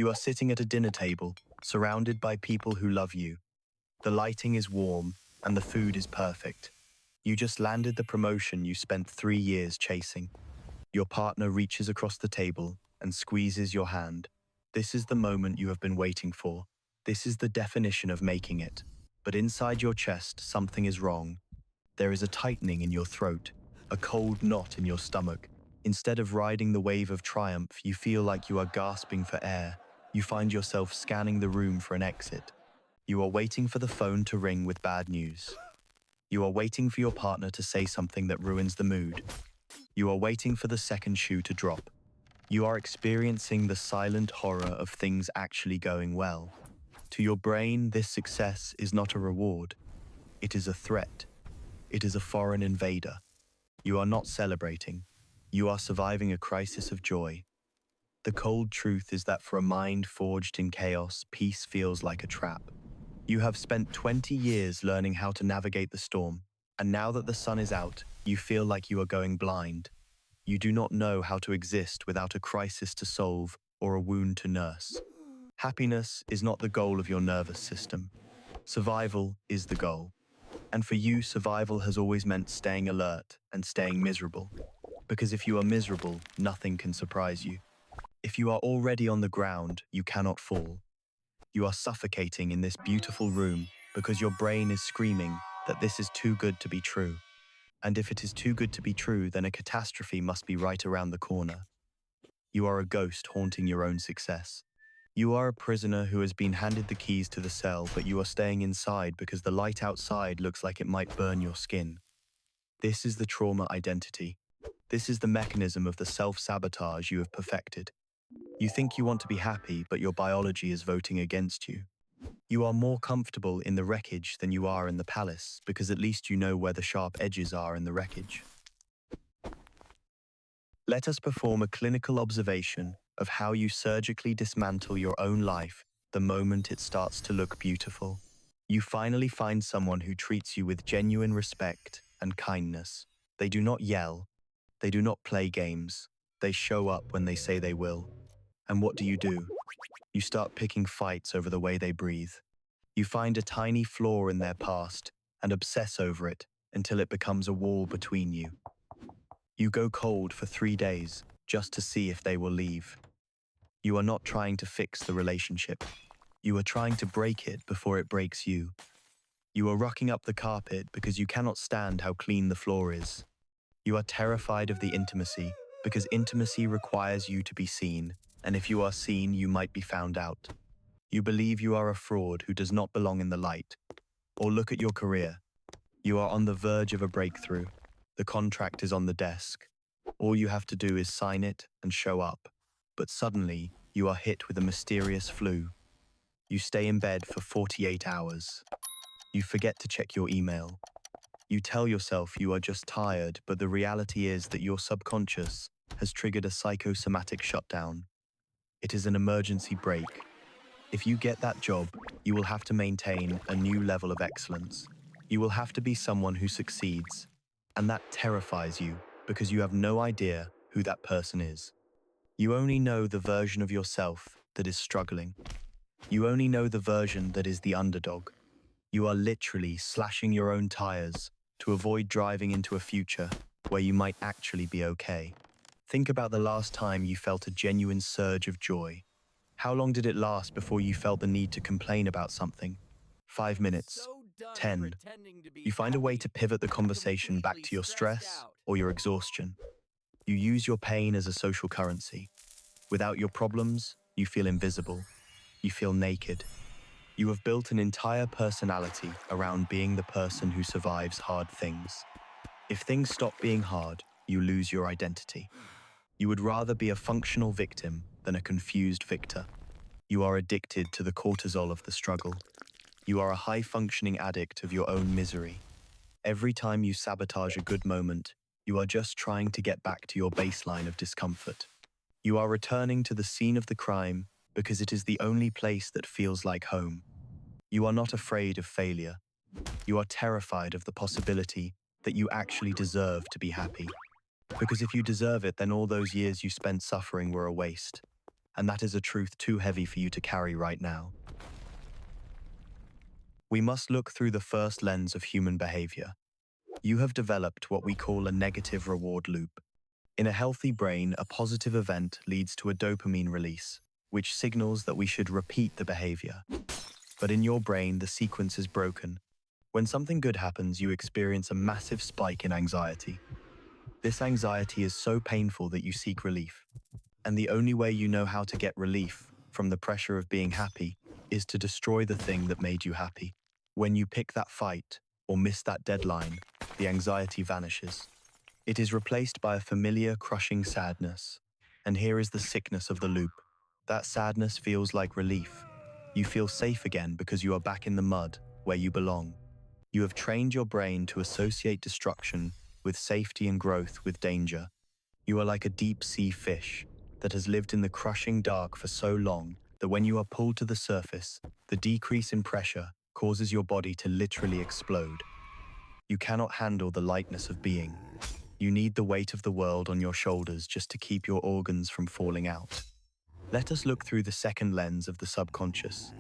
You are sitting at a dinner table, surrounded by people who love you. The lighting is warm, and the food is perfect. You just landed the promotion you spent 3 years chasing. Your partner reaches across the table and squeezes your hand. This is the moment you have been waiting for. This is the definition of making it. But inside your chest, something is wrong. There is a tightening in your throat, a cold knot in your stomach. Instead of riding the wave of triumph, you feel like you are gasping for air. You find yourself scanning the room for an exit. You are waiting for the phone to ring with bad news. You are waiting for your partner to say something that ruins the mood. You are waiting for the second shoe to drop. You are experiencing the silent horror of things actually going well. To your brain, this success is not a reward. It is a threat. It is a foreign invader. You are not celebrating. You are surviving a crisis of joy. The cold truth is that for a mind forged in chaos, peace feels like a trap. You have spent 20 years learning how to navigate the storm, and now that the sun is out, you feel like you are going blind. You do not know how to exist without a crisis to solve or a wound to nurse. Happiness is not the goal of your nervous system. Survival is the goal. And for you, survival has always meant staying alert and staying miserable. Because if you are miserable, nothing can surprise you. If you are already on the ground, you cannot fall. You are suffocating in this beautiful room because your brain is screaming that this is too good to be true. And if it is too good to be true, then a catastrophe must be right around the corner. You are a ghost haunting your own success. You are a prisoner who has been handed the keys to the cell, but you are staying inside because the light outside looks like it might burn your skin. This is the trauma identity. This is the mechanism of the self-sabotage you have perfected. You think you want to be happy, but your biology is voting against you. You are more comfortable in the wreckage than you are in the palace, because at least you know where the sharp edges are in the wreckage. Let us perform a clinical observation of how you surgically dismantle your own life the moment it starts to look beautiful. You finally find someone who treats you with genuine respect and kindness. They do not yell. They do not play games. They show up when they say they will. And what do? You start picking fights over the way they breathe. You find a tiny flaw in their past and obsess over it until it becomes a wall between you. You go cold for 3 days just to see if they will leave. You are not trying to fix the relationship. You are trying to break it before it breaks you. You are rocking up the carpet because you cannot stand how clean the floor is. You are terrified of the intimacy because intimacy requires you to be seen, and if you are seen, you might be found out. You believe you are a fraud who does not belong in the light. Or look at your career. You are on the verge of a breakthrough. The contract is on the desk. All you have to do is sign it and show up. But suddenly, you are hit with a mysterious flu. You stay in bed for 48 hours. You forget to check your email. You tell yourself you are just tired, but the reality is that your subconscious has triggered a psychosomatic shutdown. It is an emergency brake. If you get that job, you will have to maintain a new level of excellence. You will have to be someone who succeeds. And that terrifies you because you have no idea who that person is. You only know the version of yourself that is struggling. You only know the version that is the underdog. You are literally slashing your own tires to avoid driving into a future where you might actually be okay. Think about the last time you felt a genuine surge of joy. How long did it last before you felt the need to complain about something? 5 minutes, 10. You find a way to pivot the conversation back to your stress or your exhaustion. You use your pain as a social currency. Without your problems, you feel invisible. You feel naked. You have built an entire personality around being the person who survives hard things. If things stop being hard, you lose your identity. You would rather be a functional victim than a confused victor. You are addicted to the cortisol of the struggle. You are a high-functioning addict of your own misery. Every time you sabotage a good moment, you are just trying to get back to your baseline of discomfort. You are returning to the scene of the crime because it is the only place that feels like home. You are not afraid of failure. You are terrified of the possibility that you actually deserve to be happy. Because if you deserve it, then all those years you spent suffering were a waste. and that is a truth too heavy for you to carry right now. We must look through the first lens of human behavior. You have developed what we call a negative reward loop. In a healthy brain, a positive event leads to a dopamine release, which signals that we should repeat the behavior. But in your brain, the sequence is broken. When something good happens, you experience a massive spike in anxiety. This anxiety is so painful that you seek relief. And the only way you know how to get relief from the pressure of being happy is to destroy the thing that made you happy. When you pick that fight or miss that deadline, the anxiety vanishes. It is replaced by a familiar, crushing sadness. And here is the sickness of the loop. That sadness feels like relief. You feel safe again because you are back in the mud, where you belong. You have trained your brain to associate destruction with safety and growth with danger. You are like a deep-sea fish that has lived in the crushing dark for so long that when you are pulled to the surface, the decrease in pressure causes your body to literally explode. You cannot handle the lightness of being. You need the weight of the world on your shoulders just to keep your organs from falling out. Let us look through the second lens of the subconscious.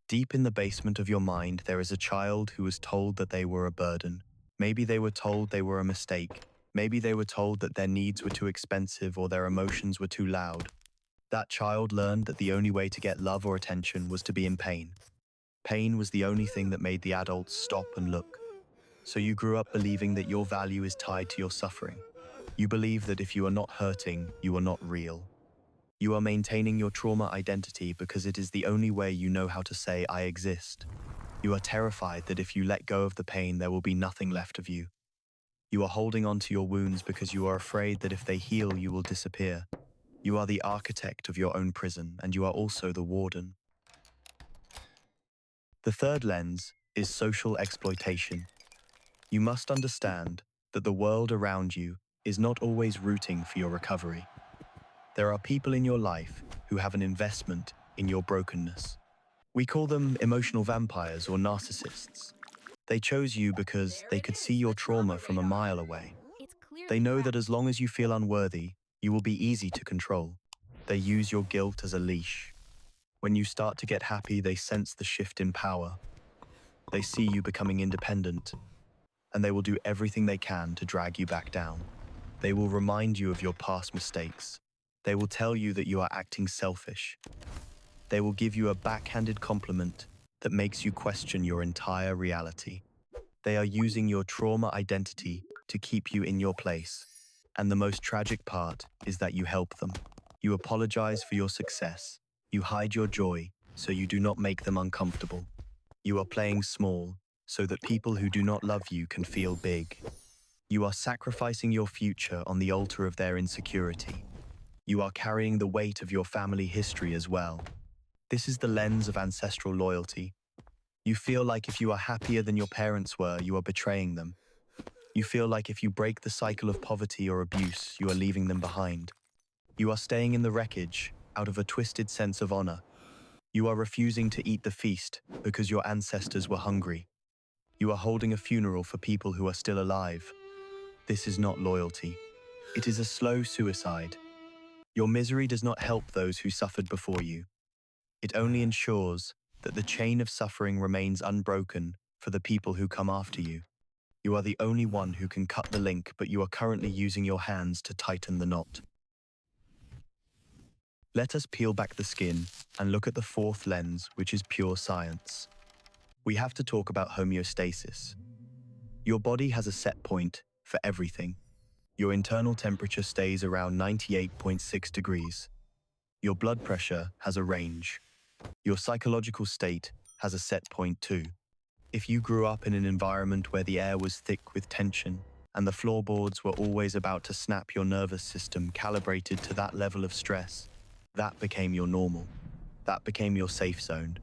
Deep in the basement of your mind, there is a child who was told that they were a burden. Maybe they were told they were a mistake. Maybe they were told that their needs were too expensive or their emotions were too loud. That child learned that the only way to get love or attention was to be in pain. Pain was the only thing that made the adults stop and look. So you grew up believing that your value is tied to your suffering. You believe that if you are not hurting, you are not real. You are maintaining your trauma identity because it is the only way you know how to say, I exist. You are terrified that if you let go of the pain, there will be nothing left of you. You are holding on to your wounds because you are afraid that if they heal, you will disappear. You are the architect of your own prison, and you are also the warden. The third lens is social exploitation. You must understand that the world around you is not always rooting for your recovery. There are people in your life who have an investment in your brokenness. We call them emotional vampires or narcissists. They chose you because they could see your trauma from a mile away. They know that as long as you feel unworthy, you will be easy to control. They use your guilt as a leash. When you start to get happy, they sense the shift in power. They see you becoming independent, and they will do everything they can to drag you back down. They will remind you of your past mistakes. They will tell you that you are acting selfish. They will give you a backhanded compliment that makes you question your entire reality. They are using your trauma identity to keep you in your place. And the most tragic part is that you help them. You apologize for your success. You hide your joy so you do not make them uncomfortable. You are playing small so that people who do not love you can feel big. You are sacrificing your future on the altar of their insecurity. You are carrying the weight of your family history as well. This is the lens of ancestral loyalty. You feel like if you are happier than your parents were, you are betraying them. You feel like if you break the cycle of poverty or abuse, you are leaving them behind. You are staying in the wreckage out of a twisted sense of honor. You are refusing to eat the feast because your ancestors were hungry. You are holding a funeral for people who are still alive. This is not loyalty. It is a slow suicide. Your misery does not help those who suffered before you. It only ensures that the chain of suffering remains unbroken for the people who come after you. You are the only one who can cut the link, but you are currently using your hands to tighten the knot. Let us peel back the skin and look at the fourth lens, which is pure science. We have to talk about homeostasis. Your body has a set point for everything. Your internal temperature stays around 98.6 degrees. Your blood pressure has a range. Your psychological state has a set point too. If you grew up in an environment where the air was thick with tension and the floorboards were always about to snap, your nervous system calibrated to that level of stress, that became your normal. That became your safe zone.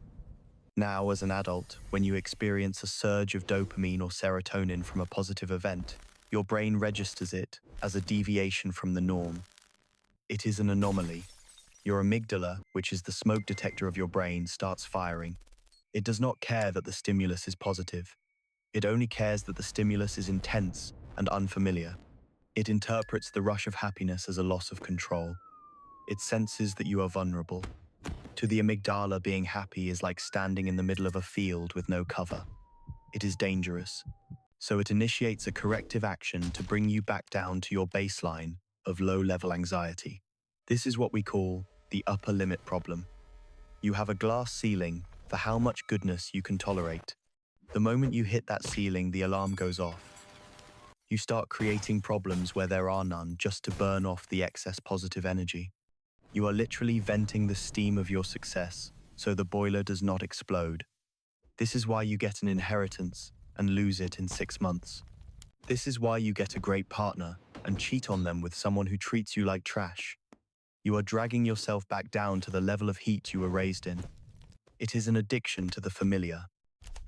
Now, as an adult, when you experience a surge of dopamine or serotonin from a positive event, your brain registers it as a deviation from the norm. It is an anomaly. Your amygdala, which is the smoke detector of your brain, starts firing. It does not care that the stimulus is positive. It only cares that the stimulus is intense and unfamiliar. It interprets the rush of happiness as a loss of control. It senses that you are vulnerable. To the amygdala, being happy is like standing in the middle of a field with no cover. It is dangerous. So it initiates a corrective action to bring you back down to your baseline of low-level anxiety. This is what we call the upper limit problem. You have a glass ceiling for how much goodness you can tolerate. The moment you hit that ceiling, the alarm goes off. You start creating problems where there are none just to burn off the excess positive energy. You are literally venting the steam of your success so the boiler does not explode. This is why you get an inheritance and lose it in 6 months. This is why you get a great partner and cheat on them with someone who treats you like trash. You are dragging yourself back down to the level of heat you were raised in. It is an addiction to the familiar.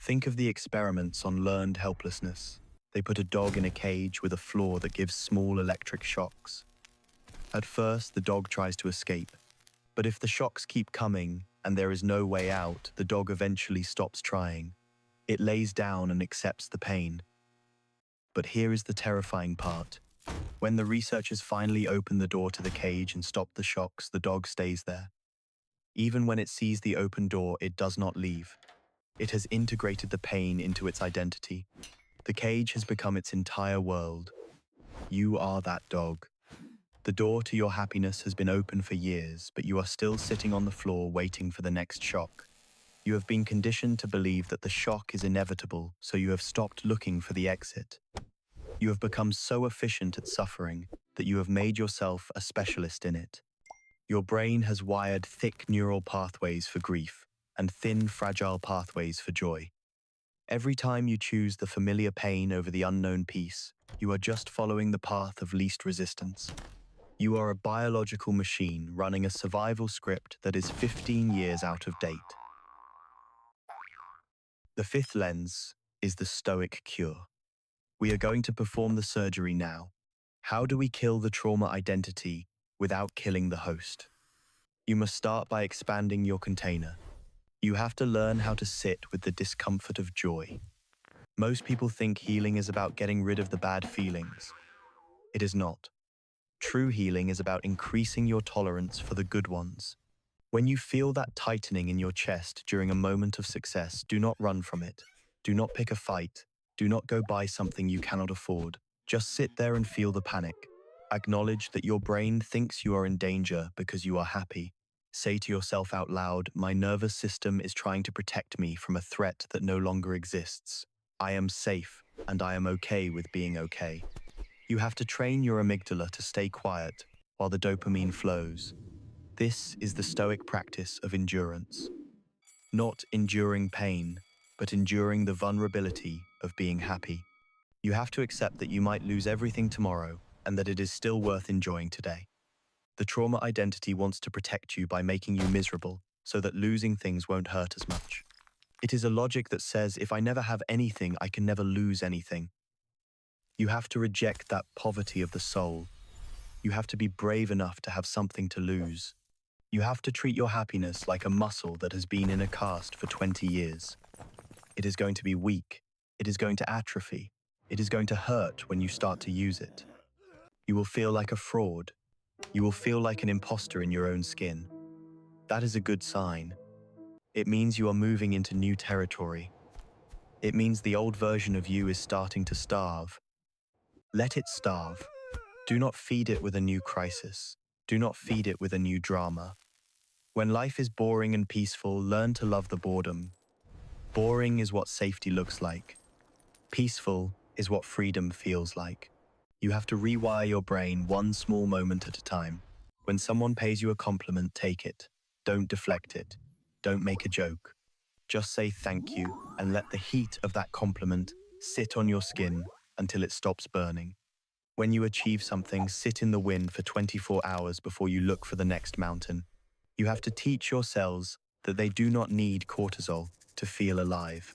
Think of the experiments on learned helplessness. They put a dog in a cage with a floor that gives small electric shocks. At first, the dog tries to escape. But if the shocks keep coming and there is no way out, the dog eventually stops trying. It lays down and accepts the pain. But here is the terrifying part. When the researchers finally open the door to the cage and stop the shocks, the dog stays there. Even when it sees the open door, it does not leave. It has integrated the pain into its identity. The cage has become its entire world. You are that dog. The door to your happiness has been open for years, but you are still sitting on the floor waiting for the next shock. You have been conditioned to believe that the shock is inevitable, so you have stopped looking for the exit. You have become so efficient at suffering that you have made yourself a specialist in it. Your brain has wired thick neural pathways for grief and thin, fragile pathways for joy. Every time you choose the familiar pain over the unknown peace, you are just following the path of least resistance. You are a biological machine running a survival script that is 15 years out of date. The fifth lens is the Stoic cure. We are going to perform the surgery now. How do we kill the trauma identity without killing the host? You must start by expanding your container. You have to learn how to sit with the discomfort of joy. Most people think healing is about getting rid of the bad feelings. It is not. True healing is about increasing your tolerance for the good ones. When you feel that tightening in your chest during a moment of success, do not run from it. Do not pick a fight. Do not go buy something you cannot afford. Just sit there and feel the panic. Acknowledge that your brain thinks you are in danger because you are happy. Say to yourself out loud, my nervous system is trying to protect me from a threat that no longer exists. I am safe, and I am okay with being okay. You have to train your amygdala to stay quiet while the dopamine flows. This is the Stoic practice of endurance. Not enduring pain, but enduring the vulnerability of being happy. You have to accept that you might lose everything tomorrow and that it is still worth enjoying today. The trauma identity wants to protect you by making you miserable so that losing things won't hurt as much. It is a logic that says if I never have anything, I can never lose anything. You have to reject that poverty of the soul. You have to be brave enough to have something to lose. You have to treat your happiness like a muscle that has been in a cast for 20 years. It is going to be weak. It is going to atrophy. It is going to hurt when you start to use it. You will feel like a fraud. You will feel like an imposter in your own skin. That is a good sign. It means you are moving into new territory. It means the old version of you is starting to starve. Let it starve. Do not feed it with a new crisis. Do not feed it with a new drama. When life is boring and peaceful, learn to love the boredom. Boring is what safety looks like. Peaceful is what freedom feels like. You have to rewire your brain one small moment at a time. When someone pays you a compliment, take it. Don't deflect it. Don't make a joke. Just say thank you and let the heat of that compliment sit on your skin until it stops burning. When you achieve something, sit in the wind for 24 hours before you look for the next mountain. You have to teach your cells that they do not need cortisol to feel alive.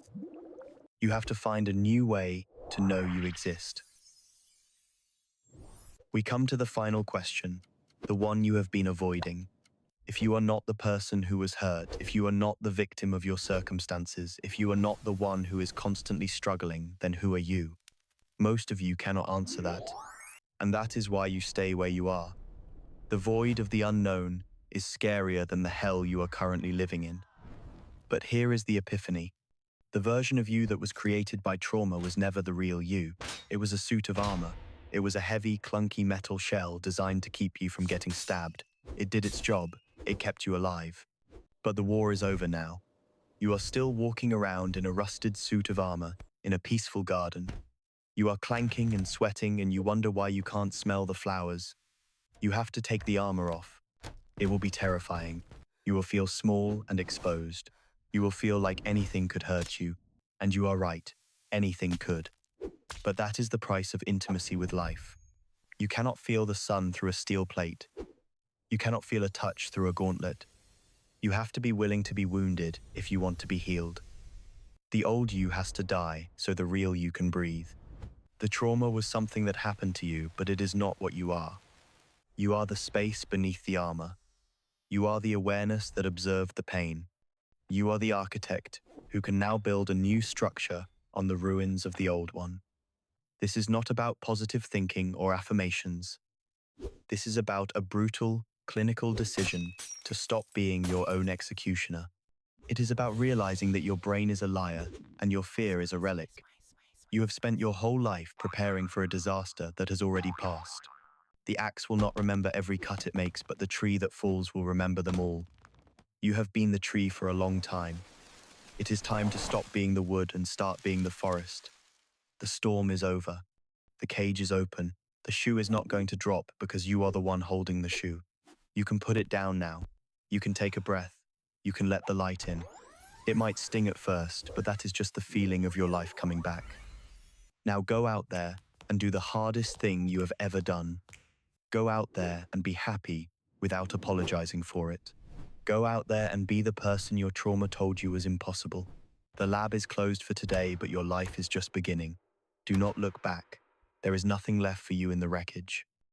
You have to find a new way to know you exist. We come to the final question, the one you have been avoiding. If you are not the person who was hurt, if you are not the victim of your circumstances, if you are not the one who is constantly struggling, then who are you? Most of you cannot answer that. And that is why you stay where you are. The void of the unknown is scarier than the hell you are currently living in. But here is the epiphany. The version of you that was created by trauma was never the real you. It was a suit of armor. It was a heavy, clunky metal shell designed to keep you from getting stabbed. It did its job. It kept you alive. But the war is over now. You are still walking around in a rusted suit of armor in a peaceful garden. You are clanking and sweating and you wonder why you can't smell the flowers. You have to take the armor off. It will be terrifying. You will feel small and exposed. You will feel like anything could hurt you. And you are right, anything could. But that is the price of intimacy with life. You cannot feel the sun through a steel plate. You cannot feel a touch through a gauntlet. You have to be willing to be wounded if you want to be healed. The old you has to die so the real you can breathe. The trauma was something that happened to you, but it is not what you are. You are the space beneath the armor. You are the awareness that observed the pain. You are the architect who can now build a new structure on the ruins of the old one. This is not about positive thinking or affirmations. This is about a brutal, clinical decision to stop being your own executioner. It is about realizing that your brain is a liar and your fear is a relic. You have spent your whole life preparing for a disaster that has already passed. The axe will not remember every cut it makes, but the tree that falls will remember them all. You have been the tree for a long time. It is time to stop being the wood and start being the forest. The storm is over. The cage is open. The shoe is not going to drop because you are the one holding the shoe. You can put it down now. You can take a breath. You can let the light in. It might sting at first, but that is just the feeling of your life coming back. Now go out there and do the hardest thing you have ever done. Go out there and be happy without apologizing for it. Go out there and be the person your trauma told you was impossible. The lab is closed for today, but your life is just beginning. Do not look back. There is nothing left for you in the wreckage.